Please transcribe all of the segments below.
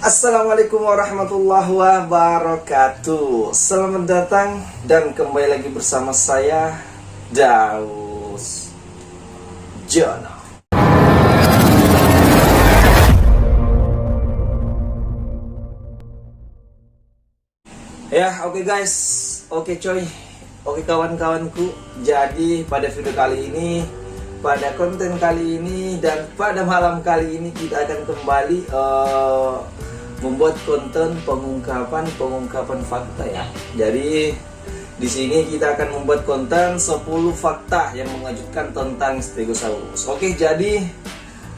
Assalamualaikum warahmatullahi wabarakatuh. Selamat datang dan kembali lagi bersama saya, Daus Jono. Ya, oke guys, oke coy, oke kawan-kawanku. Jadi pada video kali ini, pada konten kali ini, dan pada malam kali ini kita akan kembali membuat konten pengungkapan fakta ya. Jadi di sini kita akan membuat konten 10 fakta yang mengejutkan tentang Stegosaurus. Oke, jadi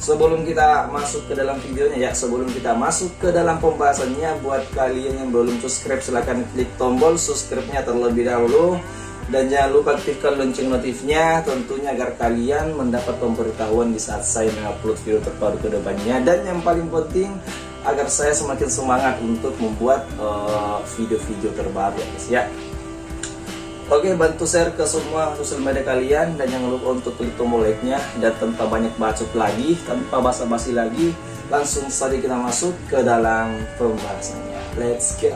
sebelum kita masuk ke dalam videonya ya, sebelum kita masuk ke dalam pembahasannya, buat kalian yang belum subscribe silahkan klik tombol subscribe-nya terlebih dahulu. Dan jangan lupa aktifkan lonceng notifnya tentunya agar kalian mendapat pemberitahuan di saat saya mengupload video terbaru ke depannya. Dan yang paling penting, agar saya semakin semangat untuk membuat video-video terbaru ya guys ya. Oke, bantu share ke semua sosial media kalian. Dan jangan lupa untuk klik tombol like-nya. Dan tanpa banyak bacot lagi, tanpa basa-basi lagi, langsung saja kita masuk ke dalam pembahasannya. Let's go.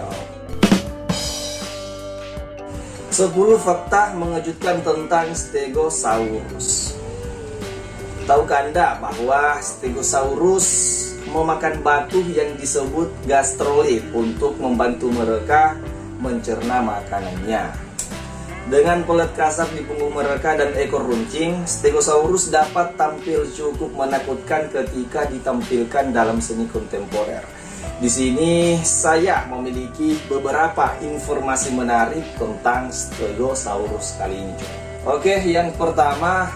10 fakta mengejutkan tentang Stegosaurus. Tahukah Anda bahwa Stegosaurus memakan batu yang disebut gastrolit untuk membantu mereka mencerna makanannya? Dengan pelet kasar di punggung mereka dan ekor runcing, Stegosaurus dapat tampil cukup menakutkan ketika ditampilkan dalam seni kontemporer. Di sini saya memiliki beberapa informasi menarik tentang Stegosaurus kali ini. Oke, yang pertama,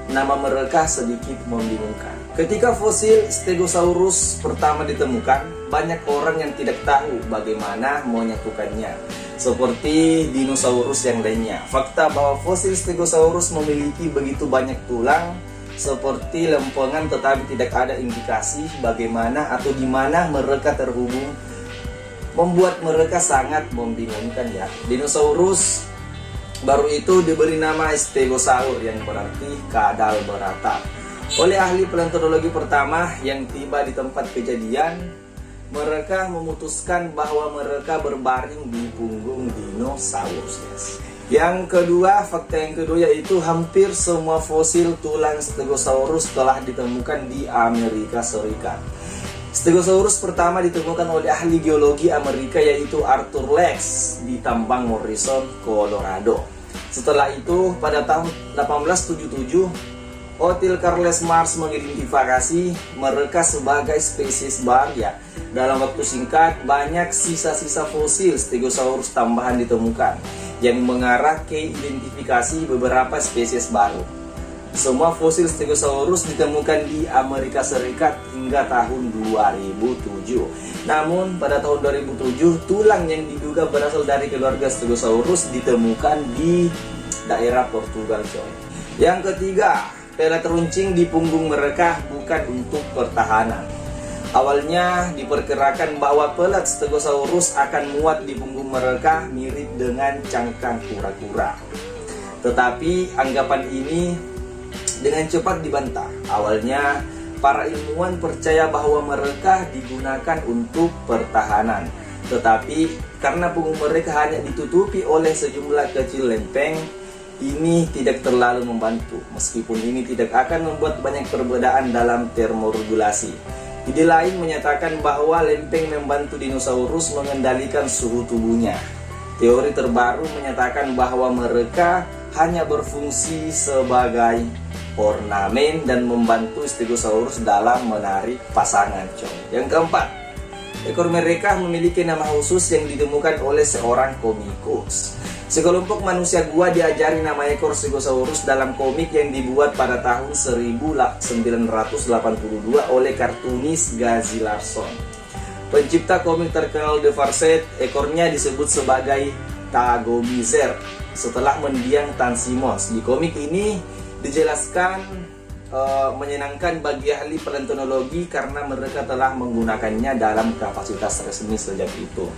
nama mereka sedikit membingungkan. Ketika fosil Stegosaurus pertama ditemukan, banyak orang yang tidak tahu bagaimana menyatukannya, seperti dinosaurus yang lainnya. Fakta bahwa fosil Stegosaurus memiliki begitu banyak tulang seperti lempengan, tetapi tidak ada indikasi bagaimana atau di mana mereka terhubung, membuat mereka sangat membingungkan ya. Dinosaurus baru itu diberi nama Stegosaurus yang berarti kadal beratap oleh ahli paleontologi pertama yang tiba di tempat kejadian. Mereka memutuskan bahwa mereka berbaring di punggung dinosaurus guys. Yang kedua, fakta yang kedua yaitu hampir semua fosil tulang Stegosaurus telah ditemukan di Amerika Serikat. Stegosaurus pertama ditemukan oleh ahli geologi Amerika yaitu Arthur Lex di tambang Morrison, Colorado. Setelah itu, pada tahun 1877, Othel Charles Mars mengidentifikasi mereka sebagai spesies baru ya. Dalam waktu singkat, banyak sisa-sisa fosil Stegosaurus tambahan ditemukan yang mengarah ke identifikasi beberapa spesies baru. Semua fosil Stegosaurus ditemukan di Amerika Serikat hingga tahun 2007. Namun pada tahun 2007, tulang yang diduga berasal dari keluarga Stegosaurus ditemukan di daerah Portugal coy. Yang ketiga, pelet runcing di punggung mereka bukan untuk pertahanan. Awalnya diperkirakan bahwa pelet Stegosaurus akan muat di punggung mereka mirip dengan cangkang kura-kura. Tetapi anggapan ini dengan cepat dibantah. Awalnya para ilmuwan percaya bahwa mereka digunakan untuk pertahanan. Tetapi karena punggung mereka hanya ditutupi oleh sejumlah kecil lempeng, ini tidak terlalu membantu. Meskipun ini tidak akan membuat banyak perbedaan dalam termoregulasi. Ide lain menyatakan bahwa lempeng membantu dinosaurus mengendalikan suhu tubuhnya. Teori terbaru menyatakan bahwa mereka hanya berfungsi sebagai ornamen dan membantu Stegosaurus dalam menarik pasangan coy. Yang keempat, ekor mereka memiliki nama khusus yang ditemukan oleh seorang komikus. Sekelompok manusia gua diajari nama ekor Stegosaurus dalam komik yang dibuat pada tahun 1982 oleh kartunis Gazi Larson. Pencipta komik terkenal The Far Side, ekornya disebut sebagai Tagomizer setelah mendiang Tan Simmons. Di komik ini dijelaskan menyenangkan bagi ahli paleontologi karena mereka telah menggunakannya dalam kapasitas resmi sejak itu.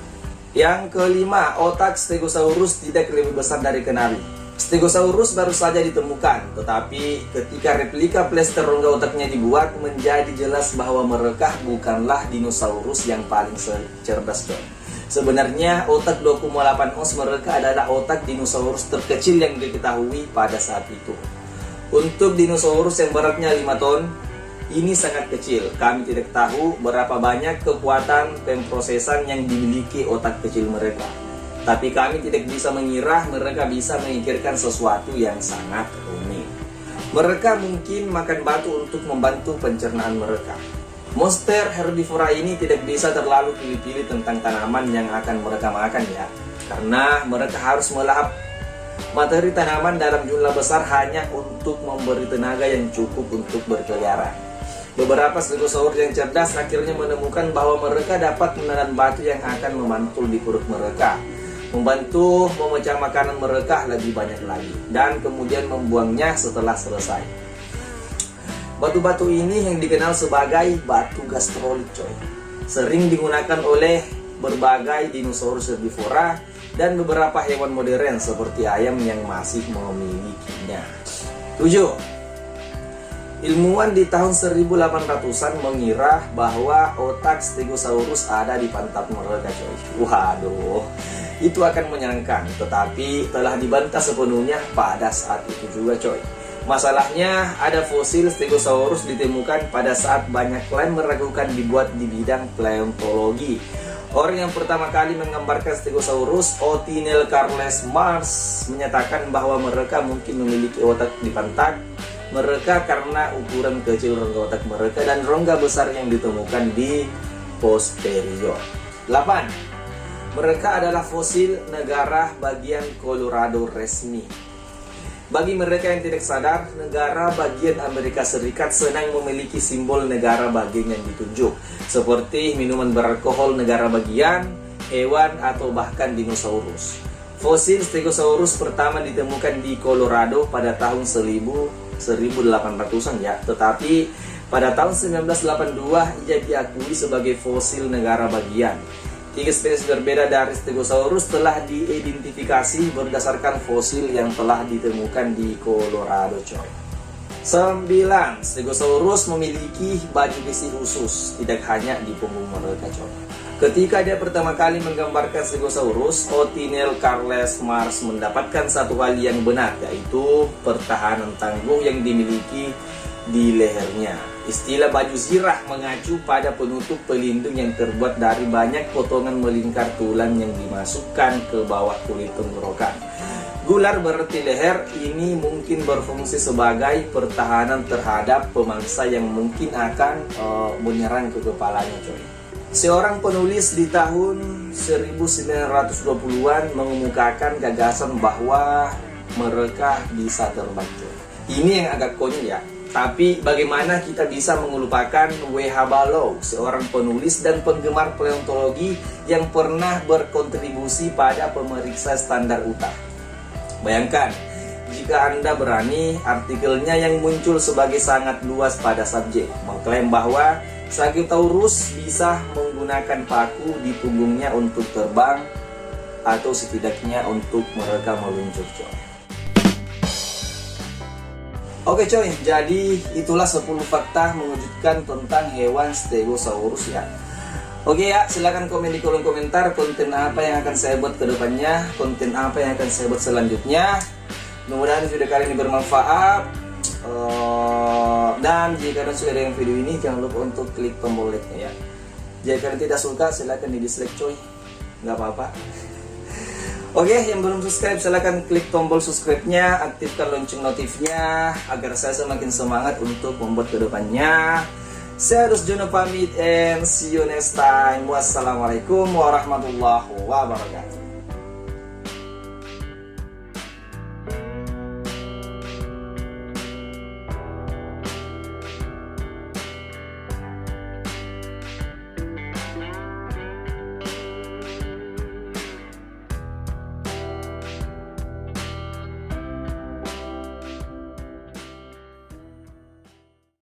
Yang kelima, otak Stegosaurus tidak lebih besar dari kenari. Stegosaurus baru saja ditemukan, tetapi ketika replika plester rongga otaknya dibuat, menjadi jelas bahwa mereka bukanlah dinosaurus yang paling cerdas, coy. Sebenarnya otak 2,8 ons mereka adalah otak dinosaurus terkecil yang diketahui pada saat itu. Untuk dinosaurus yang beratnya 5 ton, ini sangat kecil. Kami tidak tahu berapa banyak kekuatan pemrosesan yang dimiliki otak kecil mereka. Tapi kami tidak bisa mengira mereka bisa memikirkan sesuatu yang sangat rumit. Mereka mungkin makan batu untuk membantu pencernaan mereka. Monster herbivora ini tidak bisa terlalu pilih-pilih tentang tanaman yang akan mereka makan ya. Karena mereka harus melahap materi tanaman dalam jumlah besar hanya untuk memberi tenaga yang cukup untuk berkeliaran. Beberapa stegosaurus yang cerdas akhirnya menemukan bahwa mereka dapat menelan batu yang akan memantul di perut mereka, membantu memecah makanan mereka lebih banyak lagi, dan kemudian membuangnya setelah selesai. Batu-batu ini yang dikenal sebagai batu gastrolit, coy, sering digunakan oleh berbagai dinosaurus herbivora dan beberapa hewan modern seperti ayam yang masih memilikinya. 7. Ilmuwan di tahun 1800-an mengira bahwa otak Stegosaurus ada di pantat mereka, coy. Waduh, itu akan menyenangkan, tetapi telah dibantah sepenuhnya pada saat itu juga, coy. Masalahnya, ada fosil Stegosaurus ditemukan pada saat banyak klaim meragukan dibuat di bidang paleontologi. Orang yang pertama kali menggambarkan Stegosaurus, Othniel Charles Mars, menyatakan bahwa mereka mungkin memiliki otak di pantat mereka karena ukuran kecil rongga otak mereka dan rongga besar yang ditemukan di posterior. 8. Mereka adalah fosil negara bagian Colorado resmi. Bagi mereka yang tidak sadar, negara bagian Amerika Serikat senang memiliki simbol negara bagian yang ditunjuk, seperti minuman beralkohol negara bagian, hewan, atau bahkan dinosaurus. Fosil Stegosaurus pertama ditemukan di Colorado pada tahun 1800-an ya, tetapi pada tahun 1982 ia diakui sebagai fosil negara bagian. 3 spesies berbeda dari Stegosaurus telah diidentifikasi berdasarkan fosil yang telah ditemukan di Colorado, coy. 9. Stegosaurus memiliki baju besi khusus, tidak hanya di punggung mereka, coy. Ketika dia pertama kali menggambarkan Stegosaurus, Othniel Charles Mars mendapatkan satu hal yang benar, yaitu pertahanan tangguh yang dimiliki di lehernya. Istilah baju zirah mengacu pada penutup pelindung yang terbuat dari banyak potongan melingkar tulang yang dimasukkan ke bawah kulit tenggorokan. Gular berarti leher ini mungkin berfungsi sebagai pertahanan terhadap pemangsa yang mungkin akan menyerang ke kepalanya, coy. Seorang penulis di tahun 1920-an mengemukakan gagasan bahwa mereka bisa terbang, coy. Ini yang agak konyol ya. Tapi bagaimana kita bisa mengelupakan W.H. Barlow, seorang penulis dan penggemar paleontologi yang pernah berkontribusi pada pemeriksa standar UTA. Bayangkan, jika Anda berani, artikelnya yang muncul sebagai sangat luas pada subjek mengklaim bahwa Sagittarius bisa menggunakan paku di punggungnya untuk terbang atau setidaknya untuk mereka meluncur, coy. Oke coy, jadi itulah 10 fakta mengejutkan tentang hewan Stegosaurus ya. Oke ya, silahkan komen di kolom komentar konten apa yang akan saya buat ke depannya, konten apa yang akan saya buat selanjutnya. Mudah-mudahan video kali ini bermanfaat. Dan jika kalian suka dengan video ini, jangan lupa untuk klik tombol like-nya ya. Jika kalian tidak suka, silahkan di dislike coy, nggak apa-apa. Oke, yang belum subscribe silahkan klik tombol subscribe-nya, aktifkan lonceng notifnya agar saya semakin semangat untuk membuat kedepannya. Saya Rusjono pamit and see you next time. Wassalamualaikum warahmatullahi wabarakatuh.